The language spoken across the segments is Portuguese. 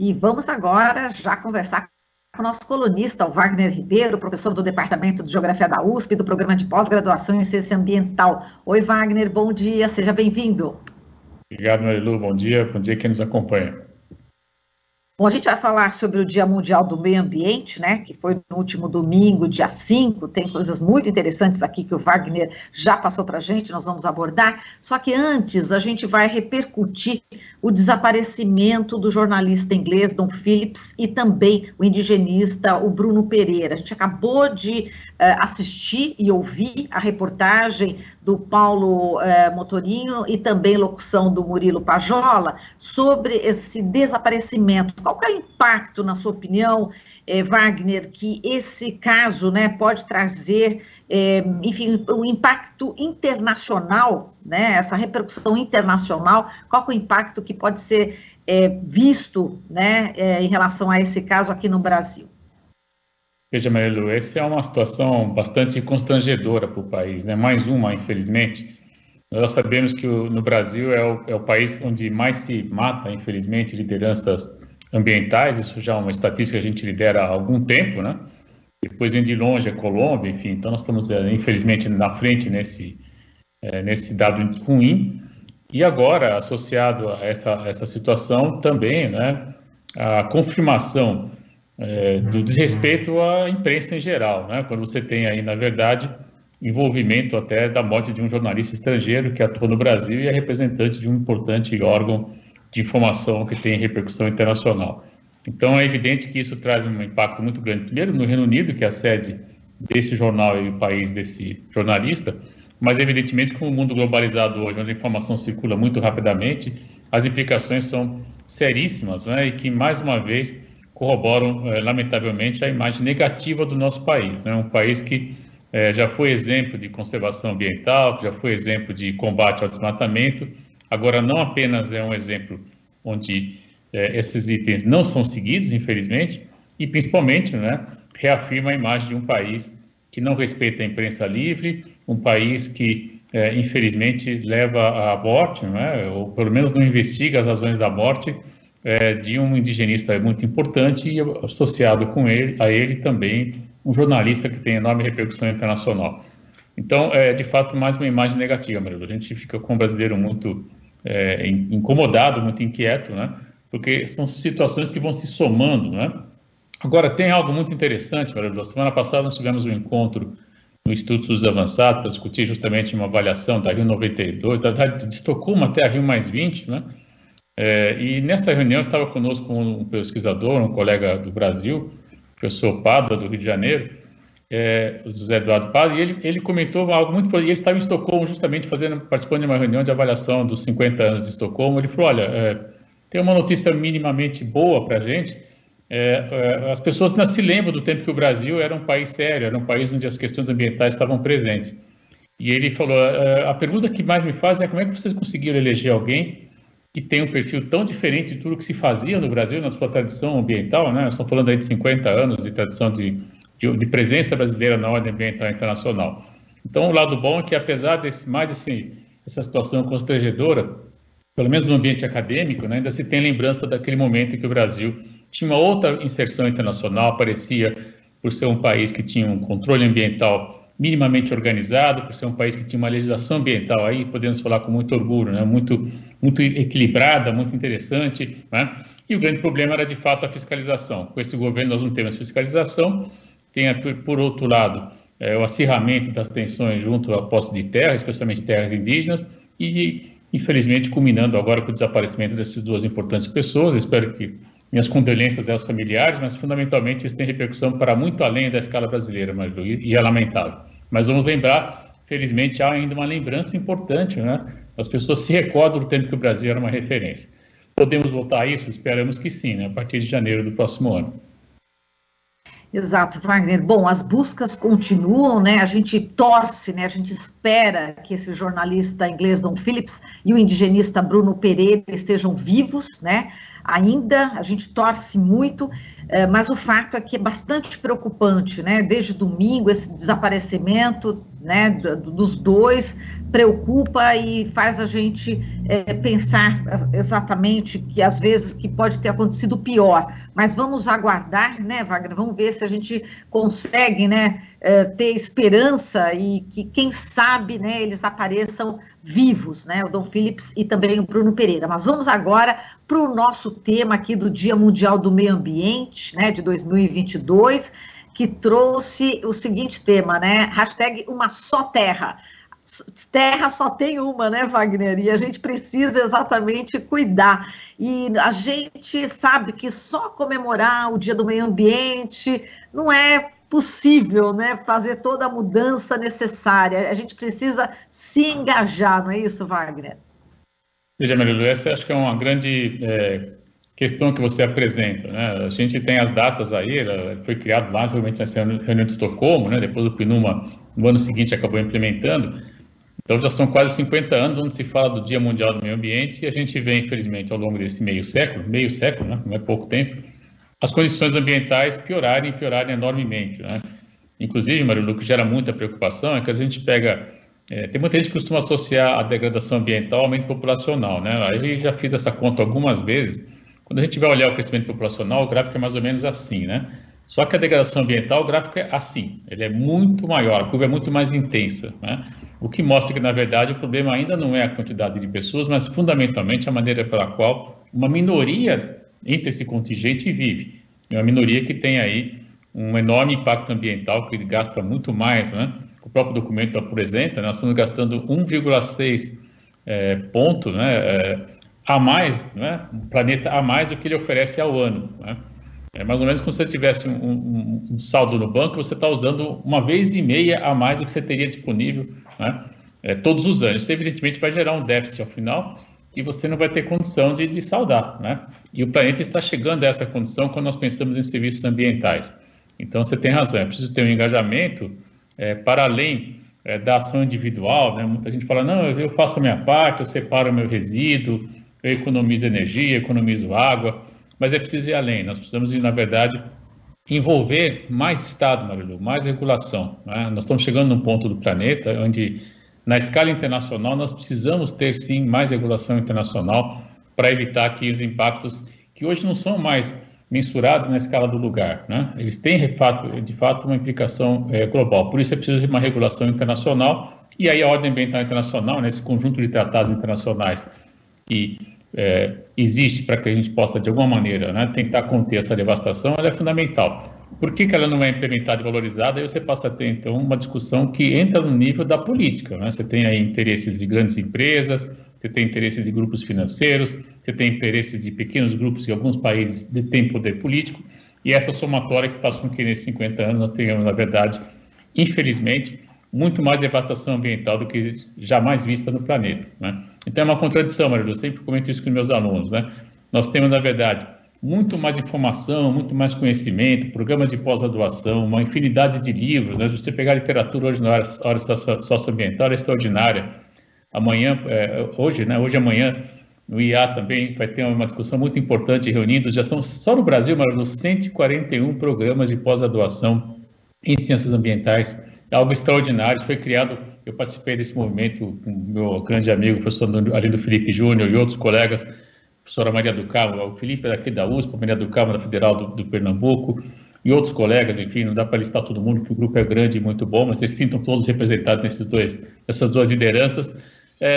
E vamos agora já conversar com o nosso colunista, o Wagner Ribeiro, professor do Departamento de Geografia da USP, do Programa de Pós-Graduação em Ciência Ambiental. Oi, Wagner, bom dia, seja bem-vindo. Obrigado, Marilu, bom dia quem nos acompanha. Bom, a gente vai falar sobre o Dia Mundial do Meio Ambiente, né, que foi no último domingo, dia 5, tem coisas muito interessantes aqui que o Wagner já passou para a gente, nós vamos abordar, só que antes a gente vai repercutir o desaparecimento do jornalista inglês Dom Phillips e também o indigenista, o Bruno Pereira. A gente acabou de assistir e ouvir a reportagem do Paulo Motorinho e também locução do Murilo Pajola sobre esse desaparecimento. Qual que é o impacto, na sua opinião, Wagner, que esse caso, né, pode trazer, enfim, um impacto internacional, né, essa repercussão internacional, qual que é o impacto que pode ser visto, né, em relação a esse caso aqui no Brasil? Veja, Marilu, essa é uma situação bastante constrangedora para o país, né? Mais uma, infelizmente. Nós sabemos que no Brasil é o país onde mais se mata, infelizmente, lideranças ambientais. Isso já é uma estatística que a gente lidera há algum tempo, né? Depois vem de longe a Colômbia, enfim. Então, nós estamos, infelizmente, na frente nesse dado ruim. E agora, associado a essa situação também, né? A confirmação do desrespeito à imprensa em geral, né? Quando você tem aí, na verdade, envolvimento até da morte de um jornalista estrangeiro que atuou no Brasil e é representante de um importante órgão de informação que tem repercussão internacional. Então, é evidente que isso traz um impacto muito grande, primeiro no Reino Unido, que é a sede desse jornal e o país desse jornalista, mas evidentemente que no mundo globalizado hoje, onde a informação circula muito rapidamente, as implicações são seríssimas, né? E que, mais uma vez, corroboram, lamentavelmente, a imagem negativa do nosso país, né? Um país que já foi exemplo de conservação ambiental, que já foi exemplo de combate ao desmatamento, agora não apenas é um exemplo onde esses itens não são seguidos, infelizmente, e principalmente, né, reafirma a imagem de um país que não respeita a imprensa livre, um país que, infelizmente, leva à morte, né, ou pelo menos não investiga as razões da morte de um indigenista muito importante e associado a ele também um jornalista que tem enorme repercussão internacional. Então, de fato, mais uma imagem negativa, Marilu. A gente fica com o brasileiro muito incomodado, muito inquieto, né? Porque são situações que vão se somando, né? Agora, tem algo muito interessante, Marilu. Semana passada nós tivemos um encontro no Instituto dos Avançados para discutir justamente uma avaliação da Rio 92, de Estocolmo até a Rio +20, né? E nessa reunião estava conosco um pesquisador, um colega do Brasil, o professor Padua, do Rio de Janeiro, o José Eduardo Padua, e ele comentou algo muito importante. Ele estava em Estocolmo justamente participando de uma reunião de avaliação dos 50 anos de Estocolmo. Ele falou, olha, tem uma notícia minimamente boa para a gente. As pessoas não se lembram do tempo que o Brasil era um país sério, era um país onde as questões ambientais estavam presentes. E ele falou, a pergunta que mais me faz é como é que vocês conseguiram eleger alguém que tem um perfil tão diferente de tudo que se fazia no Brasil, na sua tradição ambiental, né? Estamos falando aí de 50 anos de tradição de presença brasileira na ordem ambiental internacional. Então, o lado bom é que, apesar dessa situação constrangedora, pelo menos no ambiente acadêmico, né, ainda se tem lembrança daquele momento em que o Brasil tinha uma outra inserção internacional, aparecia por ser um país que tinha um controle ambiental minimamente organizado, por ser um país que tinha uma legislação ambiental, aí podemos falar com muito orgulho, né? Muito equilibrada, muito interessante, né? E o grande problema era, de fato, a fiscalização. Com esse governo nós não temos fiscalização, tem, por outro lado, o acirramento das tensões junto à posse de terra, especialmente terras indígenas, e, infelizmente, culminando agora com o desaparecimento dessas duas importantes pessoas. Eu espero que minhas condolências aos familiares, mas, fundamentalmente, isso tem repercussão para muito além da escala brasileira, Marilu, e é lamentável. Mas vamos lembrar, felizmente, há ainda uma lembrança importante, né? As pessoas se recordam do tempo que o Brasil era uma referência. Podemos voltar a isso? Esperamos que sim, né? A partir de janeiro do próximo ano. Exato, Wagner. Bom, as buscas continuam, né? A gente torce, né? A gente espera que esse jornalista inglês Dom Phillips e o indigenista Bruno Pereira estejam vivos, né? ainda, a gente torce muito, mas o fato é que é bastante preocupante, né? Desde domingo, esse desaparecimento, né, dos dois preocupa e faz a gente pensar exatamente que às vezes que pode ter acontecido pior, mas vamos aguardar, né, Wagner? Vamos ver se a gente consegue, né, ter esperança e que, quem sabe, né, eles apareçam vivos, né, o Dom Phillips e também o Bruno Pereira. Mas vamos agora para o nosso tema aqui do Dia Mundial do Meio Ambiente, né, de 2022, que trouxe o seguinte tema, né, hashtag uma só terra. Terra só tem uma, né, Wagner? E a gente precisa exatamente cuidar. E a gente sabe que só comemorar o Dia do Meio Ambiente não é possível, né, fazer toda a mudança necessária. A gente precisa se engajar, não é isso, Wagner? Veja, Marilu, essa acho que é uma grande questão que você apresenta, né? A gente tem as datas aí, ela foi criado lá, realmente nessa reunião de Estocolmo, né? Depois o PNUMA, no ano seguinte, acabou implementando. Então, já são quase 50 anos onde se fala do Dia Mundial do Meio Ambiente e a gente vê, infelizmente, ao longo desse meio século, né? Não é pouco tempo, as condições ambientais piorarem enormemente, né? Inclusive, Marilu, o que gera muita preocupação é que a gente pega... tem muita gente que costuma associar a degradação ambiental ao aumento populacional, né? Aí eu já fiz essa conta algumas vezes. Quando a gente vai olhar o crescimento populacional, o gráfico é mais ou menos assim, né? Só que a degradação ambiental, o gráfico é assim, ele é muito maior, a curva é muito mais intensa, né? O que mostra que, na verdade, o problema ainda não é a quantidade de pessoas, mas fundamentalmente a maneira pela qual uma minoria entre esse contingente vive. É uma minoria que tem aí um enorme impacto ambiental, que gasta muito mais, né? O próprio documento apresenta, nós estamos gastando 1,6 ponto, né, a mais, né, um planeta a mais do que ele oferece ao ano, né? É mais ou menos como se você tivesse um saldo no banco, você está usando 1,5 vezes a mais do que você teria disponível, né, todos os anos. Isso, evidentemente, vai gerar um déficit ao final que você não vai ter condição de saldar, né? E o planeta está chegando a essa condição quando nós pensamos em serviços ambientais. Então, você tem razão, é preciso ter um engajamento para além da ação individual, né? Muita gente fala, não, eu faço a minha parte, eu separo o meu resíduo, eu economizo energia, economizo água, mas é preciso ir além. Nós precisamos, na verdade, envolver mais Estado, Marilu, mais regulação, né? Nós estamos chegando num ponto do planeta onde, na escala internacional, nós precisamos ter, sim, mais regulação internacional para evitar que os impactos, que hoje não são mais mensurados na escala do lugar, né? Eles têm, de fato, uma implicação global. Por isso é preciso de uma regulação internacional, e aí a ordem ambiental internacional, né, esse conjunto de tratados internacionais que existe para que a gente possa, de alguma maneira, né, tentar conter essa devastação, ela é fundamental. Por que ela não é implementada e valorizada? Aí você passa a ter, então, uma discussão que entra no nível da política, né? Você tem aí interesses de grandes empresas, você tem interesses de grupos financeiros, você tem interesses de pequenos grupos que alguns países detêm poder político, e essa somatória que faz com que nesses 50 anos nós tenhamos, na verdade, infelizmente, muito mais devastação ambiental do que jamais vista no planeta, né? Então é uma contradição, Marilu, eu sempre comento isso com meus alunos, né? Nós temos, na verdade, muito mais informação, muito mais conhecimento, programas de pós-graduação, uma infinidade de livros, né? Se você pegar a literatura hoje na área socioambiental, é extraordinária. Amanhã, hoje e amanhã, no IA também vai ter uma discussão muito importante reunindo, já são só no Brasil, Marilu, 141 programas de pós-graduação em ciências ambientais, algo extraordinário. Foi criado, eu participei desse movimento com meu grande amigo, o professor Arlindo Felipe Júnior e outros colegas, a professora Maria do Carmo, o Felipe é daqui da USP, a Maria do Carmo da Federal do Pernambuco, e outros colegas, enfim, não dá para listar todo mundo, porque o grupo é grande e muito bom, mas vocês se sintam todos representados nessas duas lideranças.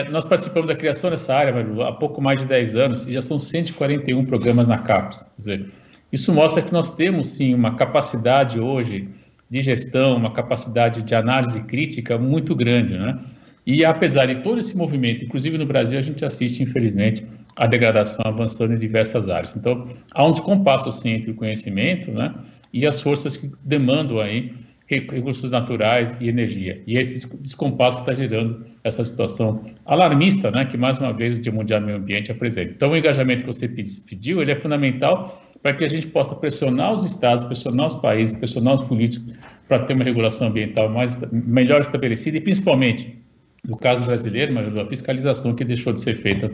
Nós participamos da criação dessa área, Marilu, há pouco mais de 10 anos, e já são 141 programas na CAPES. Quer dizer, isso mostra que nós temos, sim, uma capacidade hoje de gestão, uma capacidade de análise crítica muito grande, né? E apesar de todo esse movimento, inclusive no Brasil, a gente assiste, infelizmente, a degradação avançando em diversas áreas. Então, há um descompasso, sim, entre o conhecimento, né, e as forças que demandam aí recursos naturais e energia. E esse descompasso que está gerando essa situação alarmista, né, que mais uma vez o Dia Mundial do Meio Ambiente apresenta. Então, o engajamento que você pediu, ele é fundamental para que a gente possa pressionar os estados, pressionar os países, pressionar os políticos para ter uma regulação ambiental melhor estabelecida e, principalmente, no caso brasileiro, a fiscalização que deixou de ser feita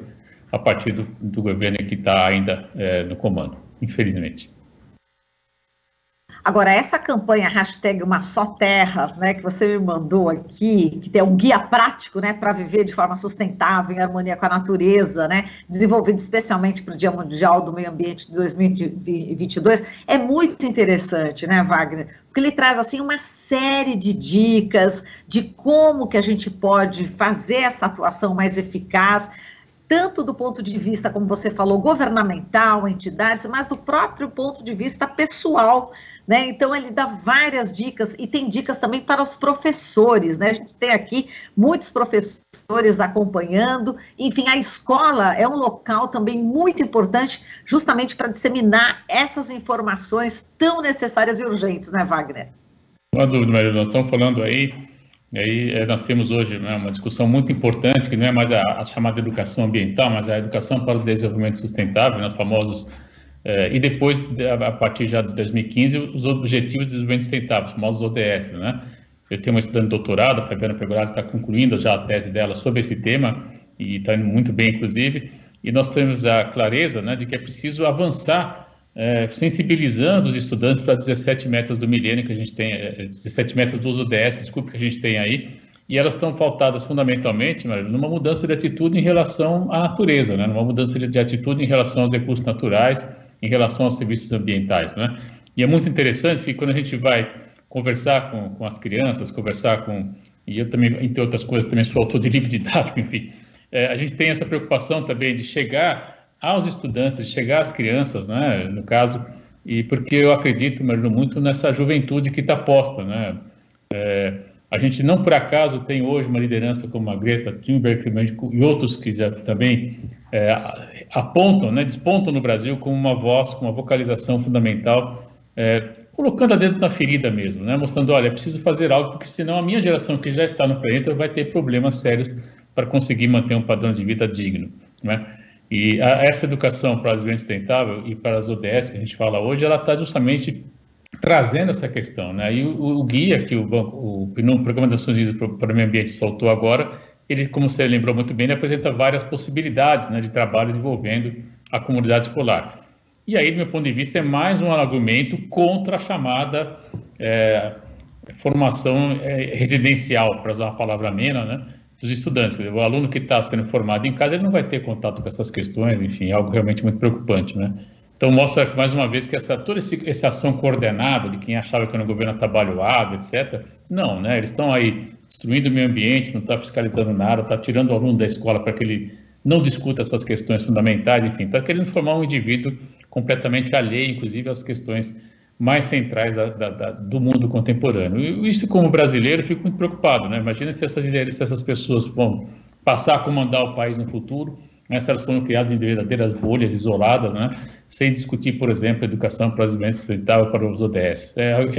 a partir do governo que está ainda no comando, infelizmente. Agora, essa campanha hashtag Uma Só Terra, né, que você me mandou aqui, que tem um guia prático, né, para viver de forma sustentável, em harmonia com a natureza, né, desenvolvido especialmente para o Dia Mundial do Meio Ambiente de 2022, é muito interessante, né, Wagner? Porque ele traz, assim, uma série de dicas de como que a gente pode fazer essa atuação mais eficaz, tanto do ponto de vista, como você falou, governamental, entidades, mas do próprio ponto de vista pessoal, né? Então, ele dá várias dicas e tem dicas também para os professores, né? A gente tem aqui muitos professores acompanhando. Enfim, a escola é um local também muito importante justamente para disseminar essas informações tão necessárias e urgentes, né, Wagner? Não há dúvida, Maria, nós estamos falando aí, e aí nós temos hoje, né, uma discussão muito importante, que não é mais a chamada educação ambiental, mas a educação para o desenvolvimento sustentável, né, os famosos... e depois, a partir já de 2015, os Objetivos de Desenvolvimento Sustentável, os famosos ODS, né? Eu tenho uma estudante de doutorado, a Fabiana Pegoraro, que está concluindo já a tese dela sobre esse tema, e está indo muito bem, inclusive, e nós temos a clareza, né, de que é preciso avançar, sensibilizando os estudantes para 17 metas do milênio que a gente tem, 17 metas dos ODS, desculpe, que a gente tem aí, e elas estão pautadas fundamentalmente, numa mudança de atitude em relação à natureza, né, numa mudança de atitude em relação aos recursos naturais, em relação aos serviços ambientais, né? E é muito interessante que quando a gente vai conversar com as crianças, e eu também, entre outras coisas, também sou autor de livro didático, enfim, a gente tem essa preocupação também de chegar aos estudantes, de chegar às crianças, né, no caso, e porque eu acredito, Marilo, muito nessa juventude que está posta, né? A gente não por acaso tem hoje uma liderança como a Greta Thunberg e outros que já também apontam, né, despontam no Brasil como uma voz, com uma vocalização fundamental, colocando a dedo na ferida mesmo, né, mostrando, olha, é preciso fazer algo, porque senão a minha geração que já está no planeta vai ter problemas sérios para conseguir manter um padrão de vida digno, né? E essa educação para o desenvolvimento sustentável e para as ODS que a gente fala hoje, ela está justamente trazendo essa questão, né? E o guia que o Programa das Nações Unidas para o Meio Ambiente soltou agora, ele, como você lembrou muito bem, ele apresenta várias possibilidades, né, de trabalho envolvendo a comunidade escolar. E aí, do meu ponto de vista, é mais um argumento contra a chamada formação residencial, para usar uma palavra amena, né, dos estudantes. Quer dizer, o aluno que está sendo formado em casa, ele não vai ter contato com essas questões, enfim, é algo realmente muito preocupante, né? Então, mostra mais uma vez que toda essa ação coordenada de quem achava que era um governo atabalhoado, etc., não, né? Eles estão aí destruindo o meio ambiente, não está fiscalizando nada, está tirando o aluno da escola para que ele não discuta essas questões fundamentais, enfim, está querendo formar um indivíduo completamente alheio, inclusive, às questões mais centrais do mundo contemporâneo. E isso, como brasileiro, eu fico muito preocupado, né? Imagina se essas pessoas vão passar a comandar o país no futuro, né, se elas foram criadas em verdadeiras bolhas isoladas, né, sem discutir, por exemplo, a educação para o desenvolvimento sustentável para os ODS.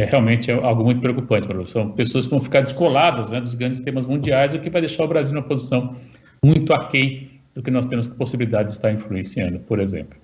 Realmente algo muito preocupante, são pessoas que vão ficar descoladas, né, dos grandes temas mundiais, o que vai deixar o Brasil numa posição muito aquém do que nós temos possibilidade de estar influenciando, por exemplo.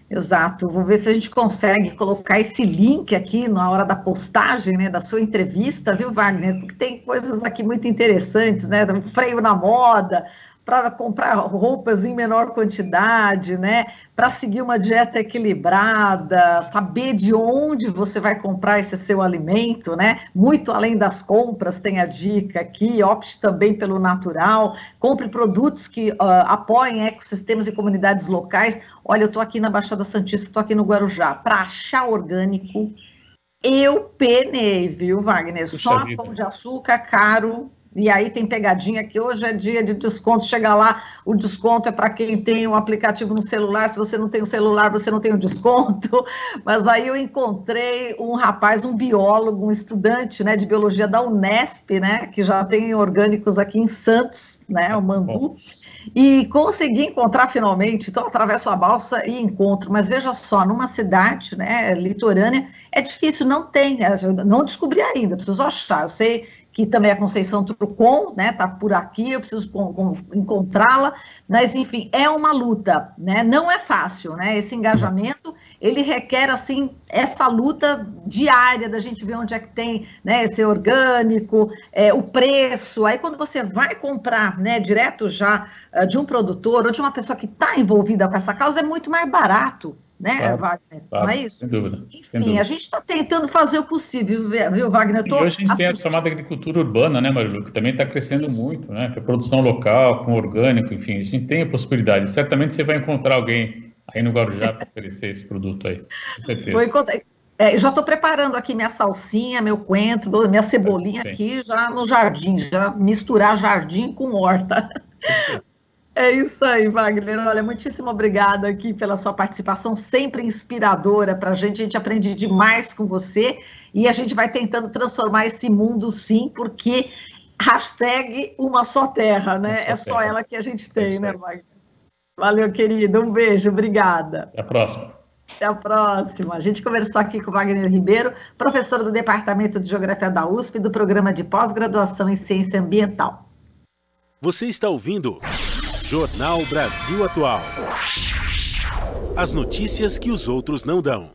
Exato, vou ver se a gente consegue colocar esse link aqui na hora da postagem, né, da sua entrevista, viu, Wagner? Porque tem coisas aqui muito interessantes, né, freio na moda, para comprar roupas em menor quantidade, né? Para seguir uma dieta equilibrada, saber de onde você vai comprar esse seu alimento, né? Muito além das compras, tem a dica aqui, opte também pelo natural, compre produtos que apoiem ecossistemas e comunidades locais. Olha, eu estou aqui na Baixada Santista, estou aqui no Guarujá, para achar orgânico, eu penei, viu, Wagner? Puxa Só vida. pão de açúcar caro. E aí tem pegadinha que hoje é dia de desconto, chega lá, o desconto é para quem tem um aplicativo no celular, se você não tem o celular, você não tem o desconto, mas aí eu encontrei um rapaz, um biólogo, um estudante, né, de biologia da Unesp, né, que já tem orgânicos aqui em Santos, né, o Mandu, e consegui encontrar finalmente, então atravesso a balsa e encontro, mas veja só, numa cidade, né, litorânea, é difícil, não tem, não descobri ainda, preciso achar, eu sei que também a Conceição Trucon, né, tá por aqui, eu preciso encontrá-la, mas enfim, é uma luta, né, não é fácil, né, esse engajamento, ele requer, assim, essa luta diária da gente ver onde é que tem, né, esse orgânico, o preço. Aí, quando você vai comprar, né, direto já de um produtor ou de uma pessoa que está envolvida com essa causa, é muito mais barato, né, Claro, Wagner? claro, Não é isso? sem dúvida. Enfim, Sem dúvida. a gente está tentando fazer o possível, viu, Wagner? E hoje a gente tem a chamada agricultura urbana, né, Marilu, que também está crescendo muito, né, que é produção local, com orgânico, enfim, a gente tem a possibilidade. Certamente você vai encontrar alguém aí no Guarujá para oferecer esse produto aí, com certeza. Vou encontrar. Já estou preparando aqui minha salsinha, meu coentro, minha cebolinha aqui já no jardim, já misturar jardim com horta. É isso aí, Wagner. Olha, muitíssimo obrigada aqui pela sua participação, sempre inspiradora para a gente aprende demais com você e a gente vai tentando transformar esse mundo, sim, porque hashtag uma só terra, né? É só ela que a gente tem, né, Wagner? Valeu, querido. Um beijo, obrigada. Até a próxima. Até a próxima. A gente conversou aqui com o Wagner Ribeiro, professor do Departamento de Geografia da USP, do Programa de Pós-Graduação em Ciência Ambiental. Você está ouvindo Jornal Brasil Atual. As notícias que os outros não dão.